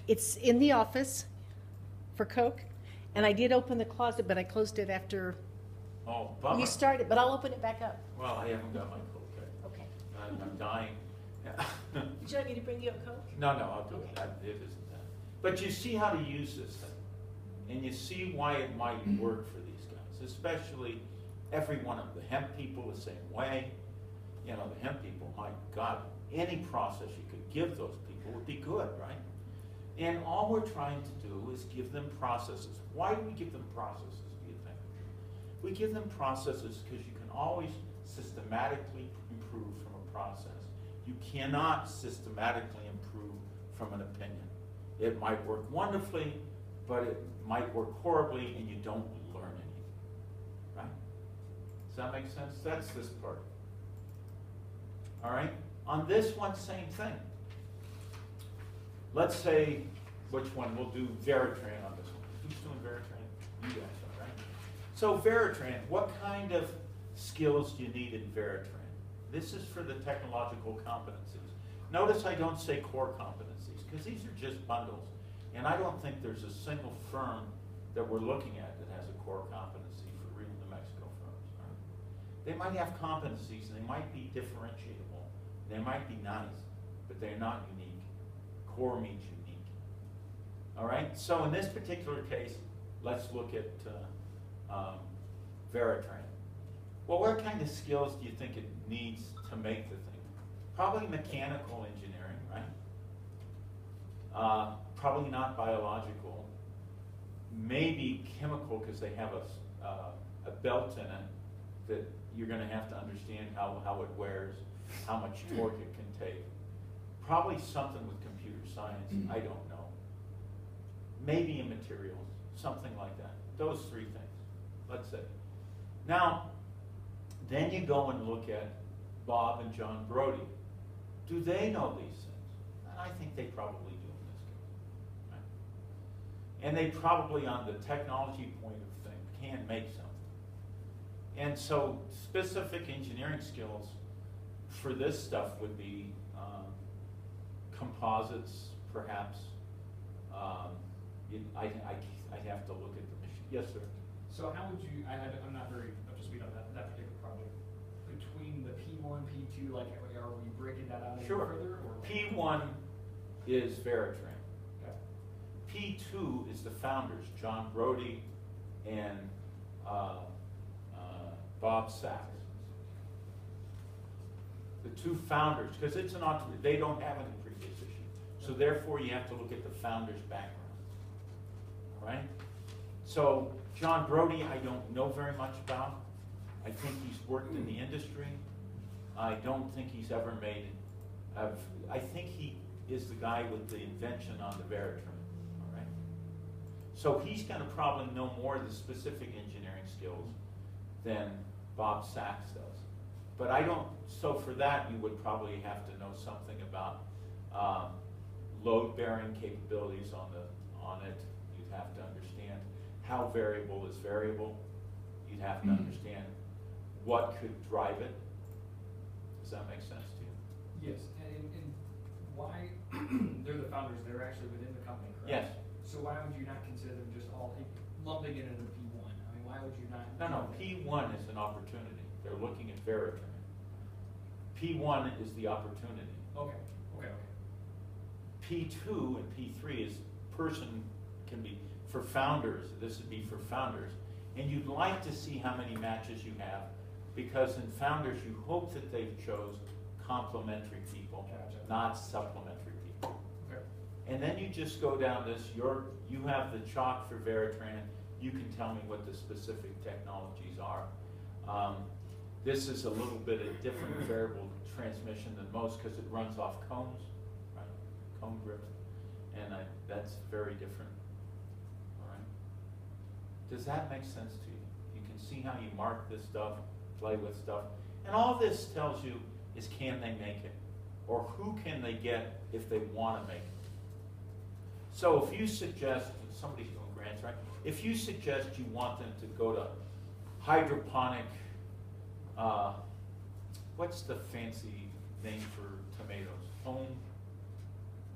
It's in the office for Coke, and I did open the closet, but I closed it after Oh, bummer. you started, but I'll open it back up. Well, I haven't got my Coke yet. Okay. I'm dying. Would you like me to bring you a Coke? No, I'll do Okay. it. It isn't that. But you see how to use this thing. And you see why it might work for these guys, especially every one of them. The hemp people the same way. You know, the hemp people, my God, any process you could give those people would be good, right? And all we're trying to do is give them processes. Why do we give them processes, do you think? We give them processes because you can always systematically improve from a process. You cannot systematically improve from an opinion. It might work wonderfully, but it might work horribly and you don't learn anything, right? Does that make sense? That's this part. All right? On this one, same thing. Let's say, which one? We'll do Veritran on this one. Who's doing Veritran? You guys are, right? So Veritran, what kind of skills do you need in Veritran? This is for the technological competencies. Notice I don't say core competencies, because these are just bundles. And I don't think there's a single firm that we're looking at that has a core competency for real New Mexico firms. Right? They might have competencies, and they might be differentiable. They might be nice, but they're not unique. Core means unique. All right, so in this particular case, let's look at Veritran. Well, what kind of skills do you think it needs to make the thing? Probably mechanical engineering, right? Probably not biological. Maybe chemical, because they have a belt in it that you're going to have to understand how it wears, how much torque it can take. Probably something with computer science, I don't know. Maybe in materials, something like that. Those three things, let's say. Now, then you go and look at Bob and John Brody. Do they know these things? And I think they probably do in this case. Right? And they probably, on the technology point of thing, can make something. And so specific engineering skills for this stuff would be composites, perhaps. I'd have to look at the machine. Yes, sir. So how would you, I'm not very up to speed on that particular project. Between the P1, P2, like are we breaking that out any further? Or? P1 is Veritran. Okay. P2 is the founders, John Brody and Bob Sachs. The two founders, because it's an entrepreneur, they don't have any previous issue. So therefore you have to look at the founder's background. All right? So John Brody, I don't know very much about. I think he's worked in the industry. I don't think he's ever made, I think he is the guy with the invention on the Veritran, all right? So he's gonna probably know more of the specific engineering skills than Bob Sachs does. But I don't, so for that you would probably have to know something about load-bearing capabilities on it. You'd have to understand how variable is variable. You'd have to understand what could drive it. Does that make sense to you? Yes, and why, they're the founders, they're actually within the company, correct? Yes. So why would you not consider them just all lumping it into P1? I mean, why would you not? No, P1 is an opportunity. They're looking at Veritran. P1 is the opportunity. Okay. P2 and P3 is person can be for founders. This would be for founders. And you'd like to see how many matches you have, because in founders you hope that they've chose complementary people, Gotcha. not supplementary people. Okay. And then you just go down this, you have the chalk for Veritran, you can tell me what the specific technologies are. This is a little bit of different variable transmission than most because it runs off cones, right? Cone driven, and that's very different. All right. Does that make sense to you? You can see how you mark this stuff, play with stuff, and all this tells you is can they make it, or who can they get if they want to make it. So if you suggest somebody's doing grants, right? If you suggest you want them to go to hydroponic. What's the fancy name for tomatoes?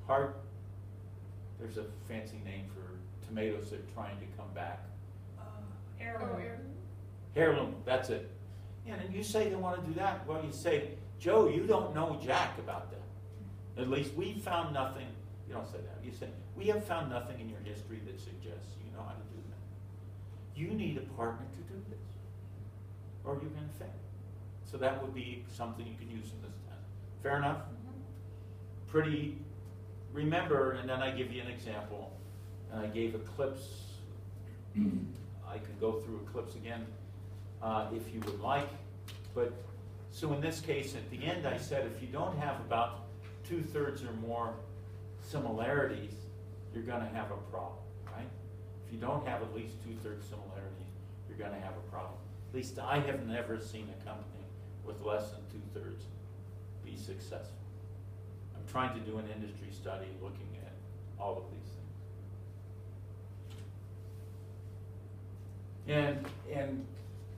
there's a fancy name for tomatoes that are trying to come back. Heirloom. Heirloom, that's it. And then you say they want to do that. Well, you say, Joe, you don't know jack about that. At least we found nothing. You don't say that. You say, we have found nothing in your history that suggests you know how to do that. You need a partner to do this, or you're going to fail. So that would be something you can use in this test. Fair enough? Pretty, remember, and then I give you an example, and I gave Eclipse. I can go through Eclipse again if you would like. But so in this case, at the end, I said if you don't have about 2/3 or more similarities, you're going to have a problem, right? If you don't have at least 2/3 similarities, you're going to have a problem. At least I have never seen a company with less than 2/3 be successful. I'm trying to do an industry study looking at all of these things. And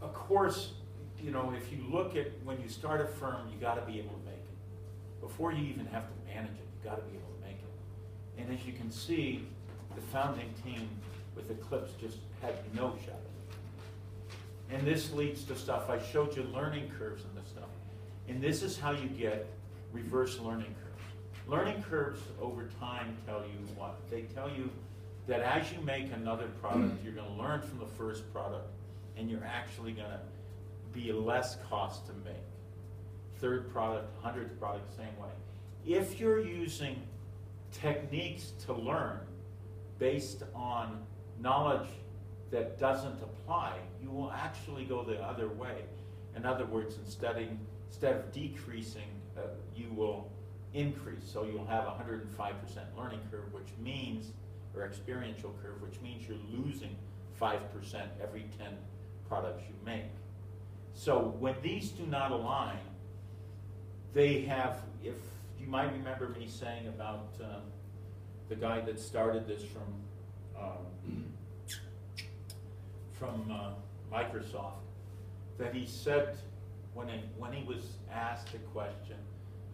of course, you know, if you look at when you start a firm, you got to be able to make it. Before you even have to manage it, you got to be able to make it. And as you can see, the founding team with Eclipse just had no shot at it. And this leads to stuff. I showed you learning curves and this stuff. And this is how you get reverse learning curves. Learning curves over time tell you what? They tell you that as you make another product, you're going to learn from the first product, and you're actually going to be less cost to make. Third product, 100th product, same way. If you're using techniques to learn based on knowledge that doesn't apply, you will actually go the other way. In other words, instead of decreasing, you will increase. So you'll have a 105% learning curve, which means, or experiential curve, which means you're losing 5% every 10 products you make. So when these do not align, they have, if you might remember me saying about the guy that started this from Microsoft, that he said when he was asked a question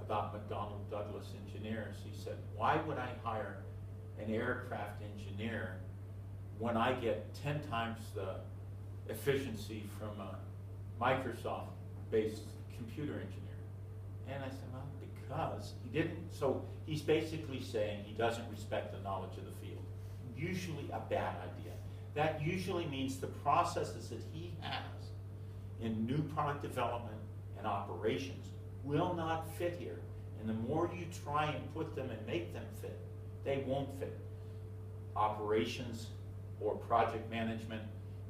about McDonnell Douglas engineers, he said, why would I hire an aircraft engineer when I get 10 times the efficiency from a Microsoft-based computer engineer? And I said, well, because he didn't. So he's basically saying he doesn't respect the knowledge of the field. Usually a bad idea. That usually means the processes that he has in new product development and operations will not fit here. And the more you try and put them and make them fit, they won't fit. Operations or project management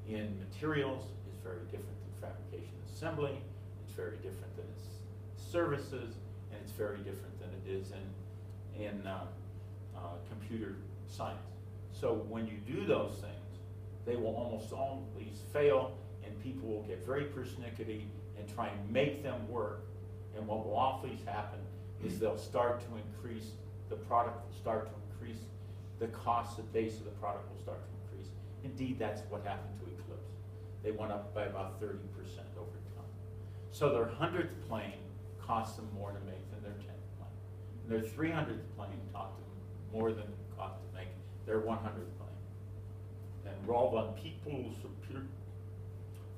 in materials is very different than fabrication and assembly. It's very different than its services, and it's very different than it is in computer science. So when you do those things, they will almost always fail, and people will get very persnickety and try and make them work. And what will always happen is they'll start to increase, the product will start to increase, the cost, the base of the product will start to increase. Indeed, that's what happened to Eclipse. They went up by about 30% over time. So their 100th plane cost them more to make than their 10th plane. And their 300th plane taught them more than it cost to make their 100th plane. And Roel van Peebles,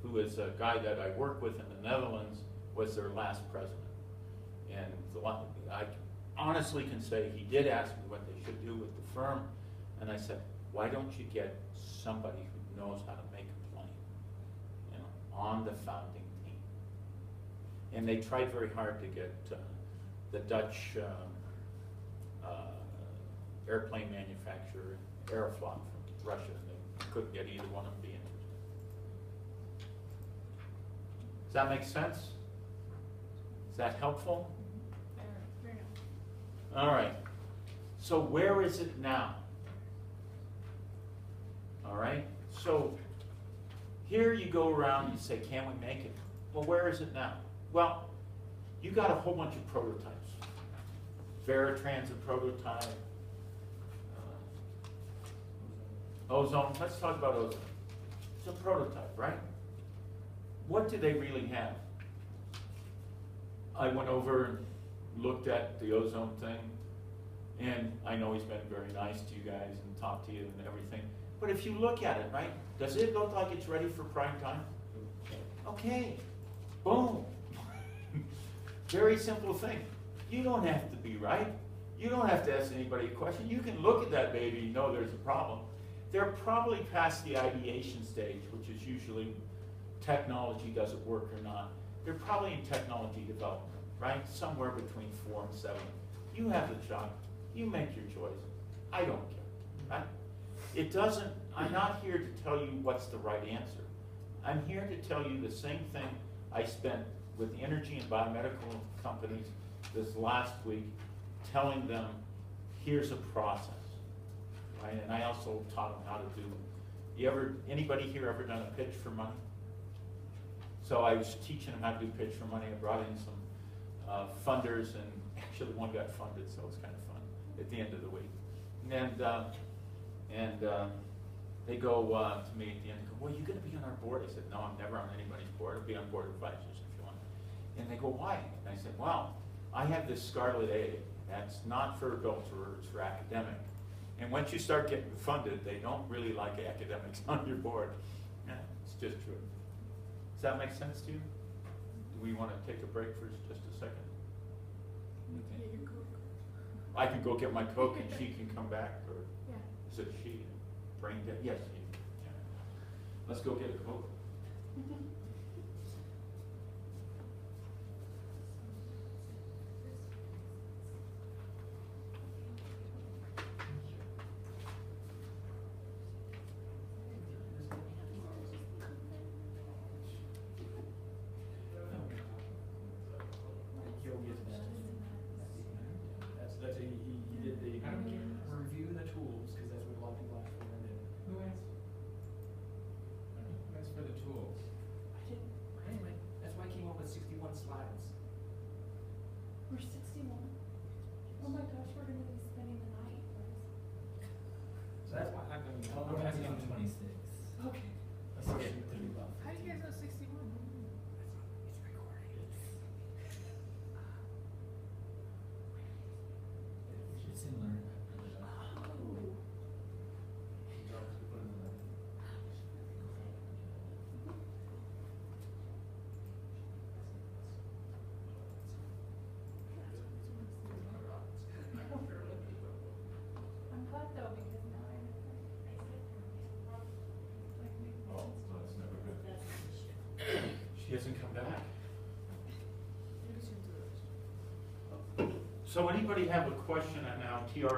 who is a guy that I work with in the Netherlands, was their last president. And I honestly can say he did ask me what they should do with the firm, and I said, why don't you get somebody who knows how to make a plane, you know, on the founding team? And they tried very hard to get the Dutch airplane manufacturer, Aeroflot, from Russia, and they couldn't get either one of them to be interested. Does that make sense? Is that helpful? Very helpful. All right. So where is it now? All right. So here you go around, you say, can we make it? Well, where is it now? Well, you got a whole bunch of prototypes. Veritran's a prototype. Ozone. Let's talk about ozone. It's a prototype, right? What do they really have? I went over and looked at the ozone thing, And I know he's been very nice to you guys and talked to you and everything. But if you look at it, right, does it look like it's ready for prime time? Okay, boom. Very simple thing. You don't have to be right. You don't have to ask anybody a question. You can look at that baby and know there's a problem. They're probably past the ideation stage, which is usually technology, does it work or not. They're probably in technology development, right? Somewhere between 4 and 7. You have the child. You make your choice. I don't care, right? It doesn't, I'm not here to tell you what's the right answer. I'm here to tell you the same thing I spent with the energy and biomedical companies this last week, telling them, here's a process, right? And I also taught them how to do, anybody here ever done a pitch for money? So I was teaching them how to do pitch for money. I brought in some funders, and actually one got funded, so it was kind of fun at the end of the week. And they go to me at the end and go, well, you're going to be on our board? I said, no, I'm never on anybody's board. I'll be on board of advisors if you want. And they go, why? And I said, well, I have this scarlet A. That's not for adults, it's for academic. And once you start getting funded, they don't really like academics on your board. Yeah, it's just true. Does that make sense to you? Do we want to take a break for just a second? Okay. I can go get my Coke and she can come back, or is it she? Brain dead? Yes. Yeah. Let's go get a Coke. He did the review the tools, because that's what a lot of people ask for. And then, Who asked? That's for the tools. anyway, that's why I came up with 61 slides. We're 61. Oh my gosh, we're gonna be spending the night. So that's why I'm going to. I'm asking 26. Okay. Let's get to the buff. How do you guys know 61? It's recorded. It's in learn. I'm glad though, because now I know. Oh, that's never good. She hasn't come back. So anybody have a question on now TR